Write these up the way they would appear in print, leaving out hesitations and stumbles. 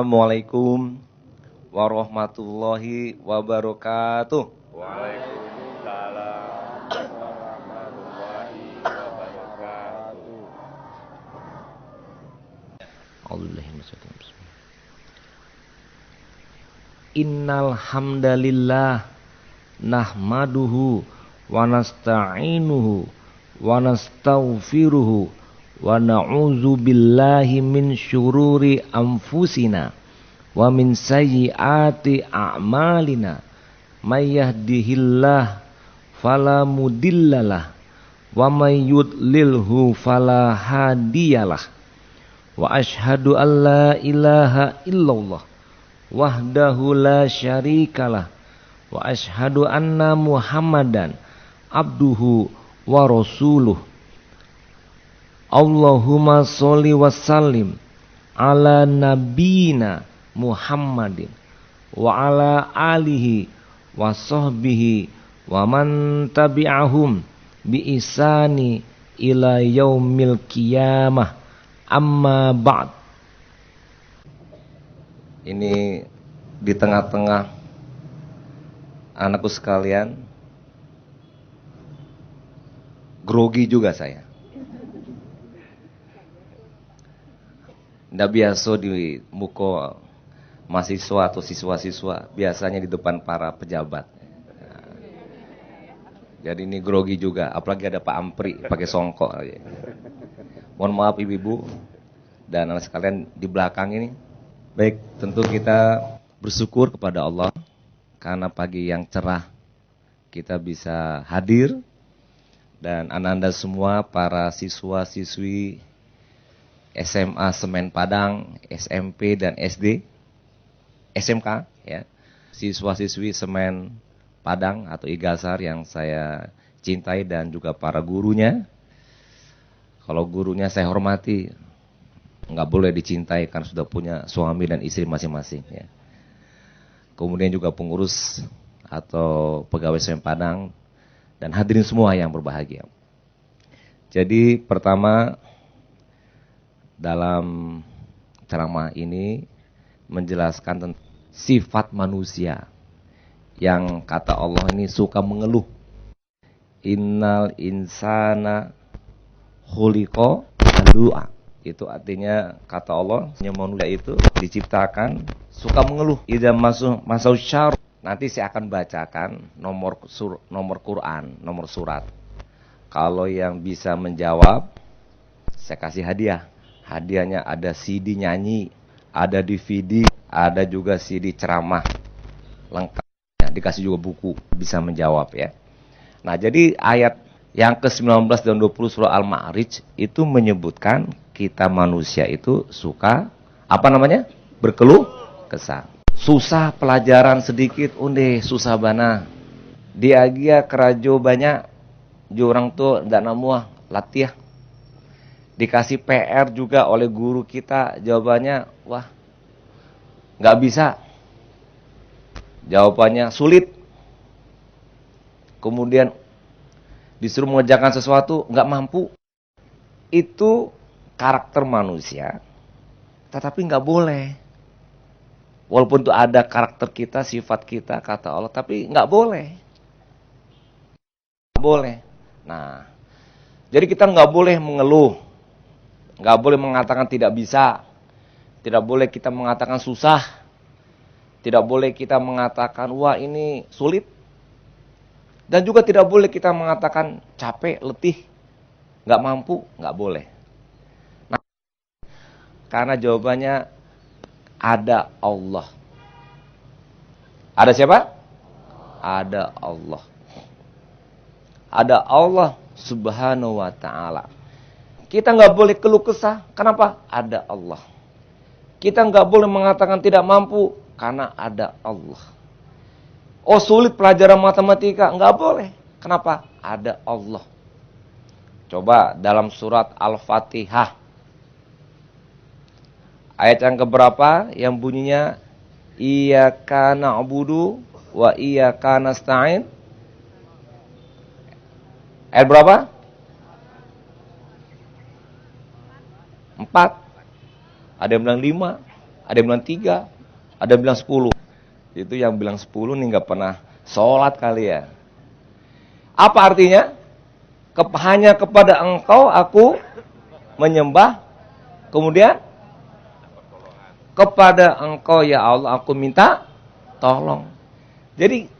Assalamualaikum warahmatullahi wabarakatuh. Waalaikumsalam warahmatullahi wabarakatuh. Innal hamdalillah nahmaduhu wa nasta'inuhu wa nastaghfiruhu wa na'udzu billahi min syururi anfusina wa min sayyiati a'malina may yahdihillah fala mudhillalah wa may yudlilhu fala hadiyalah wa asyhadu an la ilaha illallah wahdahu la syarikalah wa asyhadu anna muhammadan abduhu wa rasuluh. Allahumma sholli wa sallim ala nabiyina Muhammadin wa ala alihi wa sahbihi wa man tabi'ahum bi ihsani ila yaumil qiyamah, amma ba'd. Ini di tengah-tengah anakku sekalian, grogi juga saya. Nggak biasa di muka mahasiswa atau siswa-siswa, biasanya di depan para pejabat. Jadi ini grogi juga, apalagi ada Pak Ampri pakai songkok. Mohon maaf ibu-ibu dan anak sekalian di belakang ini. Baik, tentu kita bersyukur kepada Allah karena pagi yang cerah kita bisa hadir, dan anda semua para siswa-siswi SMA Semen Padang, SMP dan SD, SMK ya. Siswa-siswi Semen Padang atau Igasar yang saya cintai dan juga para gurunya. Kalau gurunya saya hormati, nggak boleh dicintai karena sudah punya suami dan istri masing-masing ya. Kemudian juga pengurus atau pegawai Semen Padang dan hadirin semua yang berbahagia. Jadi pertama, dalam ceramah ini menjelaskan tentang sifat manusia yang kata Allah ini suka mengeluh. Innal insana khuliqa halu'a. Itu artinya kata Allah, manusia itu diciptakan suka mengeluh. Idza masau syarr. Nanti saya akan bacakan nomor Quran, nomor surat. Kalau yang bisa menjawab, saya kasih hadiah. Hadiahnya ada CD nyanyi, ada DVD, ada juga CD ceramah lengkapnya, dikasih juga buku, bisa menjawab ya. Nah, jadi ayat yang ke-19 dan 20 surah Al-Ma'arij itu menyebutkan kita manusia itu suka berkeluh kesah. Susah pelajaran sedikit, unde susah bana. Diagia kerajo banyak, jurang tuh ndak namuah latiah. Dikasih PR juga oleh guru kita, jawabannya wah nggak bisa, jawabannya sulit. Kemudian disuruh mengerjakan sesuatu nggak mampu. Itu karakter manusia, tetapi nggak boleh. Walaupun itu ada karakter kita, sifat kita, kata Allah, tapi nggak boleh. Nggak boleh. Nah, jadi kita nggak boleh mengeluh. Nggak boleh mengatakan tidak bisa. Tidak boleh kita mengatakan susah. Tidak boleh kita mengatakan wah ini sulit. Dan juga tidak boleh kita mengatakan capek, letih, nggak mampu, nggak boleh. Nah, karena jawabannya ada Allah. Ada siapa? Ada Allah. Ada Allah Subhanahu wa ta'ala. Kita nggak boleh keluh kesah. Kenapa? Ada Allah. Kita nggak boleh mengatakan tidak mampu karena ada Allah. Oh sulit pelajaran matematika, nggak boleh. Kenapa? Ada Allah. Coba dalam surat Al-Fatihah. Ayat yang keberapa yang bunyinya Iyyaka na'budu wa iyyaka nasta'in? Ayat berapa? 4. Ada yang bilang 5, Ada yang bilang 3, ada yang bilang 10. Itu yang bilang 10 nih nggak pernah sholat kali ya. Apa artinya? Hanya kepada engkau aku menyembah. Kemudian kepada engkau ya Allah aku minta tolong. Jadi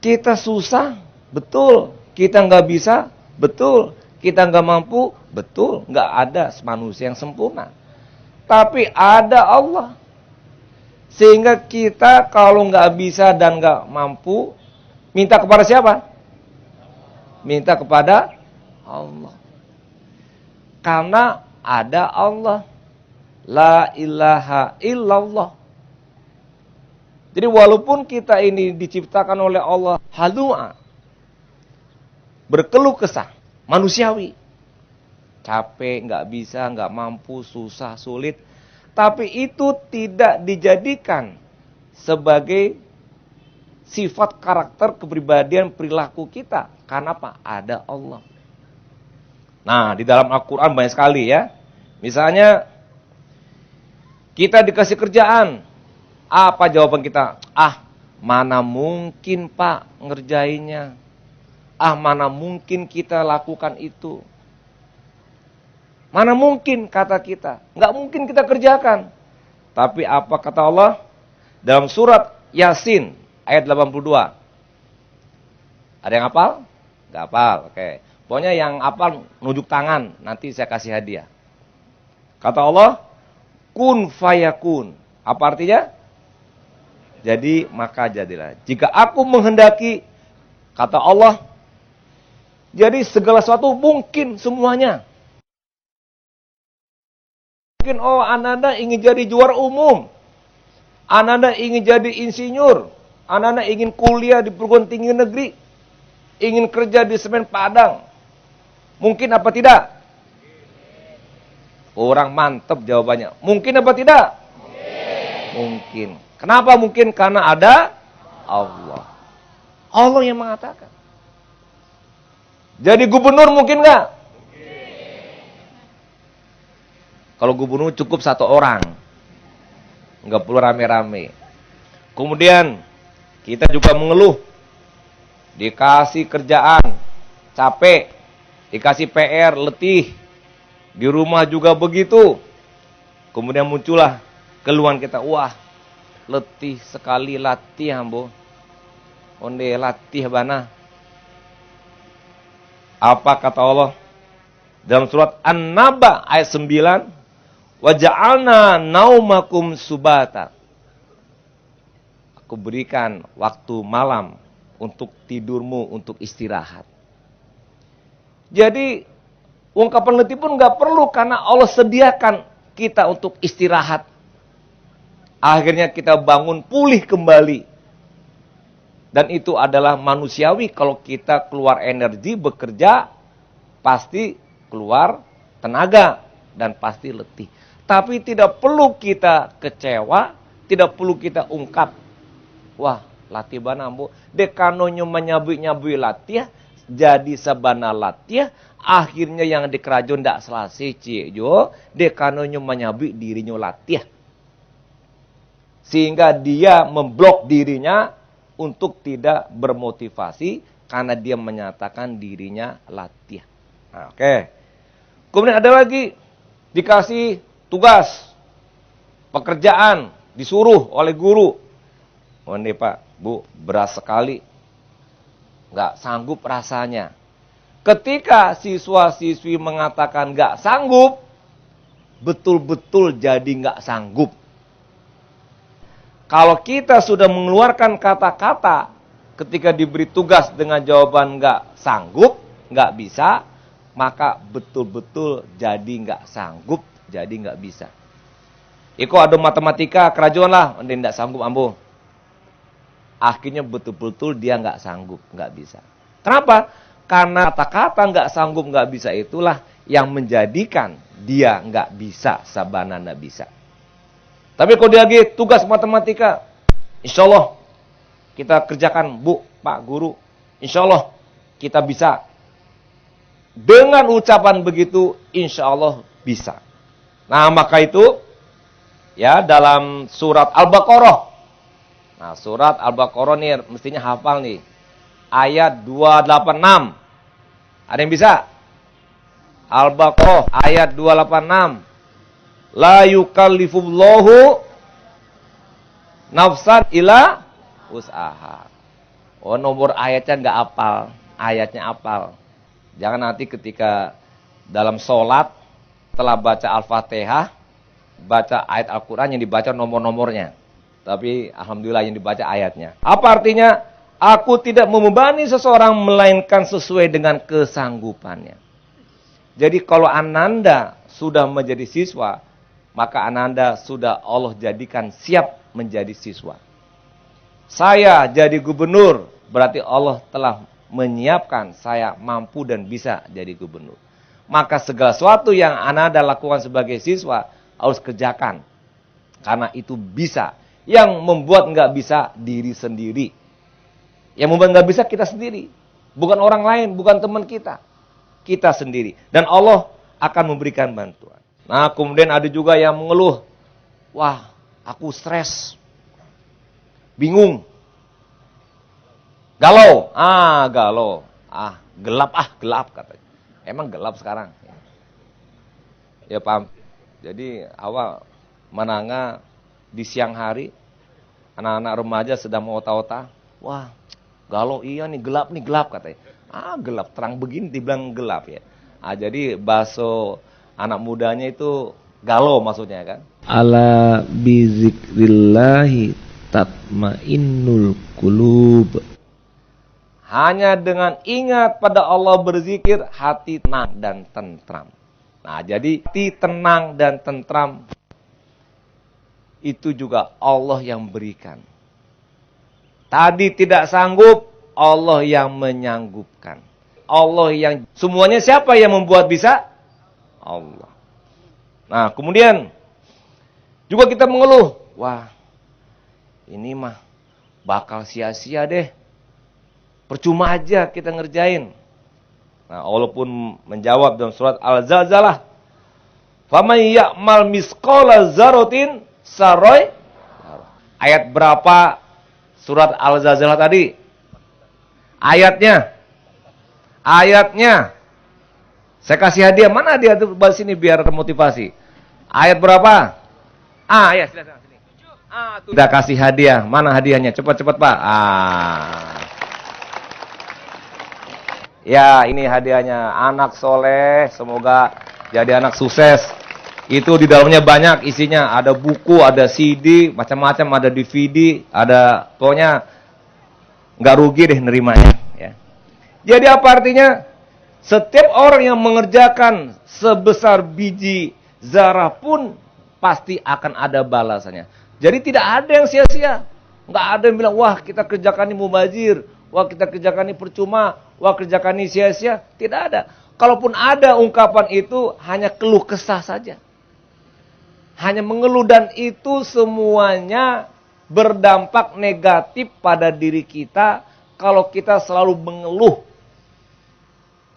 kita susah, betul. Kita nggak bisa, betul. Kita nggak mampu, betul. Nggak ada manusia yang sempurna. Tapi ada Allah. Sehingga kita kalau nggak bisa dan nggak mampu, minta kepada siapa? Minta kepada Allah. Karena ada Allah. La ilaha illallah. Jadi walaupun kita ini diciptakan oleh Allah halu'a, berkeluh kesah, manusiawi, capek, nggak bisa, nggak mampu, susah, sulit, tapi itu tidak dijadikan sebagai sifat karakter kepribadian perilaku kita. Karena apa? Ada Allah. Nah, di dalam Al-Quran banyak sekali ya. Misalnya, kita dikasih kerjaan. Apa jawaban kita? Mana mungkin Pak ngerjainnya. Mana mungkin kita lakukan itu. Mana mungkin kata kita. Nggak mungkin kita kerjakan. Tapi apa kata Allah? Dalam surat Yasin ayat 82. Ada yang hafal? Nggak hafal, oke. Pokoknya yang hafal nunjuk tangan. Nanti saya kasih hadiah. Kata Allah, kun fayakun. Apa artinya? Jadi maka jadilah. Jika aku menghendaki, kata Allah, jadi segala sesuatu mungkin semuanya. Mungkin Ananda ingin jadi juara umum. Ananda ingin jadi insinyur. Ananda ingin kuliah di perguruan tinggi negeri. Ingin kerja di semen Padang. Mungkin apa tidak? Orang mantap jawabannya. Mungkin apa tidak? Mungkin. Kenapa mungkin? Karena ada Allah. Allah yang mengatakan. Jadi gubernur mungkin nggak? Kalau gubernur cukup 1 orang. Nggak perlu rame-rame. Kemudian kita juga mengeluh. Dikasih kerjaan, capek. Dikasih PR, letih. Di rumah juga begitu. Kemudian muncullah keluhan kita. Wah, letih sekali latih ambo. Onde latih bana. Apa kata Allah? Dalam surat An-Naba ayat 9. Wa ja'alna naumakum subata. Aku berikan waktu malam untuk tidurmu, untuk istirahat. Jadi ungkapan letih pun nggak perlu karena Allah sediakan kita untuk istirahat. Akhirnya kita bangun pulih kembali. Dan itu adalah manusiawi kalau kita keluar energi bekerja pasti keluar tenaga dan pasti letih. Tapi tidak perlu kita kecewa, tidak perlu kita ungkap. Wah, latih bana ambo, dekanonyo menyabui-nyabui latih, jadi sabana latih, akhirnya yang di kerajaan ndak selesai ciyo, dekanonyo menyabui dirinya latih. Sehingga dia memblok dirinya untuk tidak bermotivasi karena dia menyatakan dirinya latih. Nah, oke. Kemudian ada lagi dikasih tugas, pekerjaan, disuruh oleh guru. Oh ini Pak, Bu, berat sekali. Nggak sanggup rasanya. Ketika siswa-siswi mengatakan nggak sanggup, betul-betul jadi nggak sanggup. Kalau kita sudah mengeluarkan kata-kata ketika diberi tugas dengan jawaban nggak sanggup, nggak bisa, maka betul-betul jadi nggak sanggup, jadi nggak bisa. Iko ada matematika kerajaan lah, anda nggak sanggup ambo. Akhirnya betul-betul dia nggak sanggup, nggak bisa. Kenapa? Karena kata-kata nggak sanggup, nggak bisa itulah yang menjadikan dia nggak bisa, sabana nggak bisa. Tapi kalau dia lagi tugas matematika, insya Allah kita kerjakan, Bu, Pak Guru, insya Allah kita bisa. Dengan ucapan begitu, insya Allah bisa. Nah, maka itu Ya, dalam surat Al-Baqarah. Nah, surat Al-Baqarah nih mestinya hafal nih. Ayat 286. Ada yang bisa? Al-Baqarah ayat 286. La yukallifullahu nafsan illa wus'aha. Oh, nomor ayatnya nggak apal, ayatnya apal. Jangan nanti ketika dalam sholat telah baca Al-Fatihah, baca ayat Al-Quran yang dibaca nomor-nomornya. Tapi alhamdulillah yang dibaca ayatnya. Apa artinya? Aku tidak membebani seseorang melainkan sesuai dengan kesanggupannya. Jadi kalau Ananda sudah menjadi siswa, maka Ananda sudah Allah jadikan siap menjadi siswa. Saya jadi gubernur, berarti Allah telah menyiapkan saya mampu dan bisa jadi gubernur. Maka segala sesuatu yang Ananda lakukan sebagai siswa harus kerjakan. Karena itu bisa. Yang membuat nggak bisa diri sendiri. Yang membuat nggak bisa kita sendiri. Bukan orang lain, bukan teman kita. Kita sendiri. Dan Allah akan memberikan bantuan. Nah, kemudian ada juga yang mengeluh. Wah, aku stres. Bingung. Galau. Galau. Gelap katanya. Emang gelap sekarang. Ya paham. Jadi awal menanga di siang hari. Anak-anak remaja sedang mau otak-otak. Wah, galau iya nih, gelap katanya. Gelap, terang begini dibilang gelap ya. Jadi bahasa anak mudanya itu galau maksudnya kan. Ala bizikrillahi tatmainnul qulub. Hanya dengan ingat pada Allah berzikir, hati tenang dan tentram. Nah, jadi hati tenang dan tentram itu juga Allah yang berikan. Tadi tidak sanggup, Allah yang menyanggupkan. Allah yang semuanya siapa yang membuat bisa? Allah. Nah, kemudian juga kita mengeluh, wah, ini mah bakal sia-sia deh. Percuma aja kita ngerjain. Nah, Allah pun menjawab dalam surat Al-Zalzalah. Faman ya'mal misqala dzarratin saroy. Ayat berapa surat Al-Zalzalah tadi? Ayatnya. Saya kasih hadiah. Mana hadiah itu bahas sini biar termotivasi. Ayat berapa? Ya, silakan sini. Udah kasih hadiah. Mana hadiahnya? Cepat-cepat, Pak. Ya, ini hadiahnya. Anak soleh, semoga jadi anak sukses. Itu di dalamnya banyak isinya. Ada buku, ada CD, macam-macam, ada DVD, ada pokoknya nggak rugi deh nerimanya. Ya. Jadi apa artinya? Setiap orang yang mengerjakan sebesar biji zarah pun pasti akan ada balasannya. Jadi tidak ada yang sia-sia. Nggak ada yang bilang, wah kita kerjakan ini mubazir, wah kita kerjakan ini percuma, wah kerjakan ini sia-sia. Tidak ada. Kalaupun ada ungkapan itu, hanya keluh kesah saja. Hanya mengeluh, dan itu semuanya berdampak negatif pada diri kita kalau kita selalu mengeluh.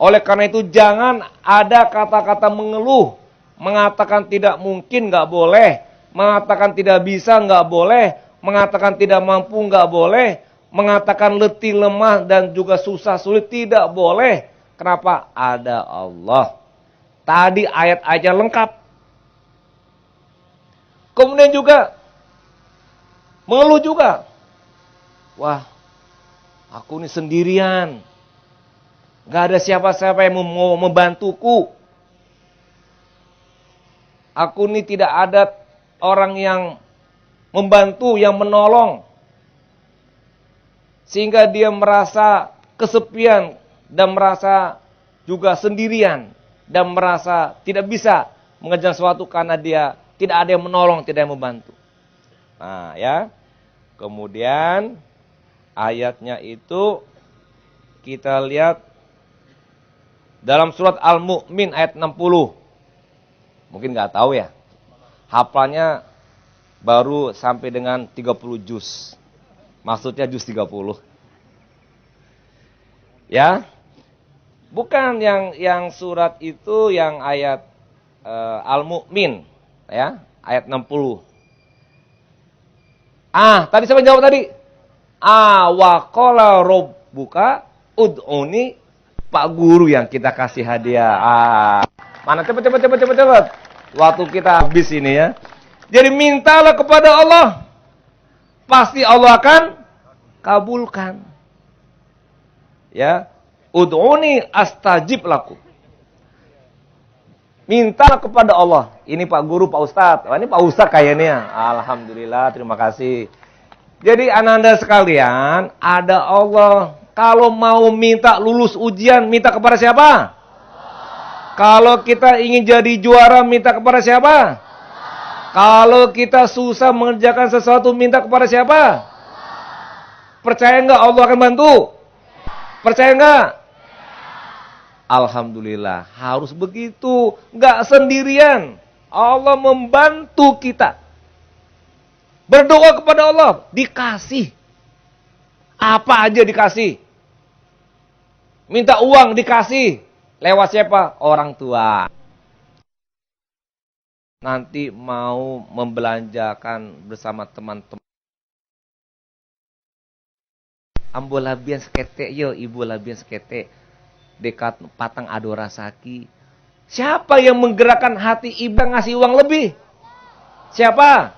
Oleh karena itu jangan ada kata-kata mengeluh. Mengatakan tidak mungkin nggak boleh. Mengatakan tidak bisa nggak boleh. Mengatakan tidak mampu nggak boleh. Mengatakan letih, lemah, dan juga susah, sulit tidak boleh. Kenapa? Ada Allah. Tadi ayat-ayatnya lengkap. Kemudian juga mengeluh juga. Wah, aku ini sendirian. Gak ada siapa-siapa yang mau membantuku. Aku ini tidak ada orang yang membantu, yang menolong. Sehingga dia merasa kesepian dan merasa juga sendirian. Dan merasa tidak bisa mengejar sesuatu karena dia tidak ada yang menolong, tidak yang membantu. Nah ya. Kemudian ayatnya itu kita lihat dalam surat Al-Mu'min ayat 60. Mungkin nggak tahu ya. Hafalnya baru sampai dengan 30 juz. Maksudnya juz 30. Ya. Bukan yang surat itu yang ayat Al-Mu'min ya, ayat 60. Tadi siapa yang jawab tadi? Wa qala rabbuka ud'uni, Pak Guru yang kita kasih hadiah. Mana cepet. Waktu kita habis ini ya. Jadi mintalah kepada Allah. Pasti Allah akan kabulkan. Ya. Ud'uni astajib lakum. Mintalah kepada Allah. Ini Pak Guru, Pak Ustadz. Ini Pak Ustadz kayaknya. Alhamdulillah, terima kasih. Jadi ananda sekalian, ada Allah. Kalau mau minta lulus ujian, minta kepada siapa? Kalau kita ingin jadi juara, minta kepada siapa? Kalau kita susah mengerjakan sesuatu, minta kepada siapa? Percaya nggak Allah akan bantu? Percaya nggak? Alhamdulillah, harus begitu. Nggak sendirian. Allah membantu kita. Berdoa kepada Allah, dikasih. Apa aja dikasih. Minta uang dikasih. Lewat siapa? Orang tua. Nanti mau membelanjakan bersama teman-teman. Ambo labian sekete yo, ibu labian sekete. Dekat patang adorasaki. Siapa yang menggerakkan hati ibu ngasih uang lebih? Siapa?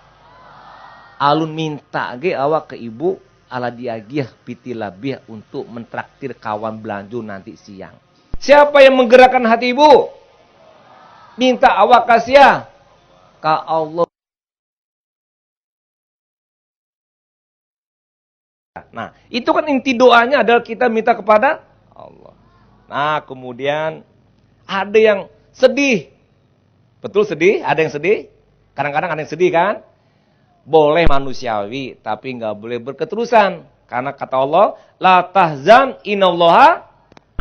Alun minta ge awak ke ibu ala diagiah piti labiah untuk mentraktir kawan belanja nanti siang. Siapa yang menggerakkan hati ibu? Minta awak kasih ka Allah. Nah, itu kan inti doanya adalah kita minta kepada Allah. Nah, kemudian ada yang sedih. Betul sedih? Ada yang sedih? Kadang-kadang ada yang sedih kan? Boleh manusiawi, tapi nggak boleh berketerusan. Karena kata Allah, la tahzan innallaha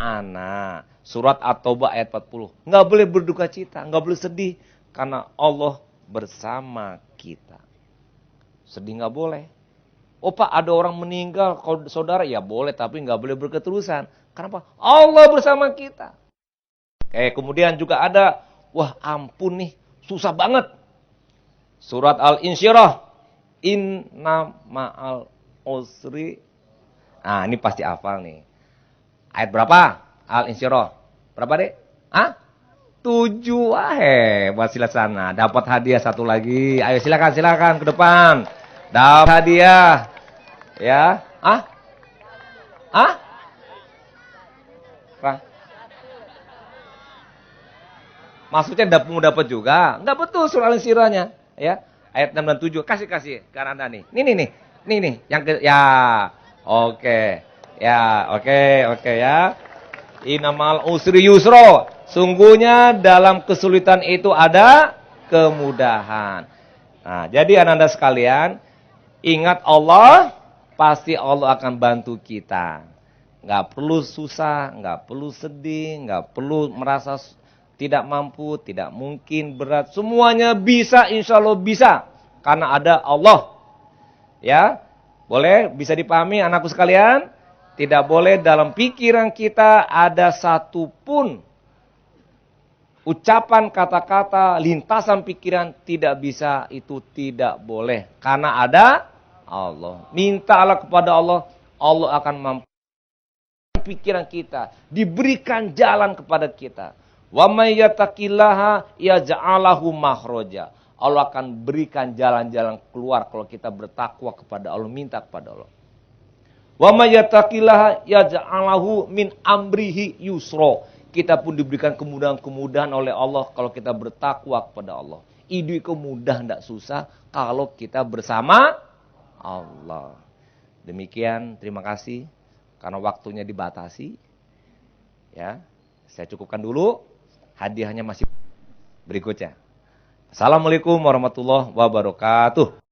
ana. Surat At-Taubah ayat 40. Nggak boleh berduka cita, nggak boleh sedih. Karena Allah bersama kita. Sedih nggak boleh. Oh Pak, ada orang meninggal, kalau saudara, ya boleh, tapi nggak boleh berketerusan. Kenapa? Allah bersama kita. Oke, kemudian juga ada, wah ampun nih, susah banget. Surat Al-Insyirah. Inna ma'al usri. Nah, ini pasti hafal nih. Ayat berapa? Al-Insyirah. Berapa, Dek? 7. Buat sila sana. Dapat hadiah satu lagi. Ayo silakan ke depan. Dapat hadiah. Ya. Maksudnya dapat juga. Enggak betul surah Al-Insyirahnya, ya. Ayat 6 dan 7. Kasih ke Anda nih. Nih. Yang ya. Oke. Ya, oke ya. Innamal usri yusra. Sungguhnya dalam kesulitan itu ada kemudahan. Nah, jadi Anda sekalian, ingat Allah, pasti Allah akan bantu kita. Enggak perlu susah, enggak perlu sedih, enggak perlu merasa tidak mampu, tidak mungkin, berat. Semuanya bisa, insya Allah bisa. Karena ada Allah. Ya, boleh? Bisa dipahami anakku sekalian? Tidak boleh dalam pikiran kita ada satupun ucapan, kata-kata, lintasan pikiran tidak bisa, itu tidak boleh. Karena ada Allah. Mintalah kepada Allah, Allah akan mampu pikiran kita. Diberikan jalan kepada kita. Wa may yattaqillaha yaj'alahu makhraja. Allah akan berikan jalan-jalan keluar kalau kita bertakwa kepada Allah, minta kepada Allah. Wa may yattaqillaha yaj'alahu min amrihi yusra. Kita pun diberikan kemudahan-kemudahan oleh Allah kalau kita bertakwa kepada Allah. Hidup itu mudah, tidak susah kalau kita bersama Allah. Demikian, terima kasih karena waktunya dibatasi. Ya, saya cukupkan dulu. Hadiahnya masih berikutnya. Assalamualaikum warahmatullahi wabarakatuh.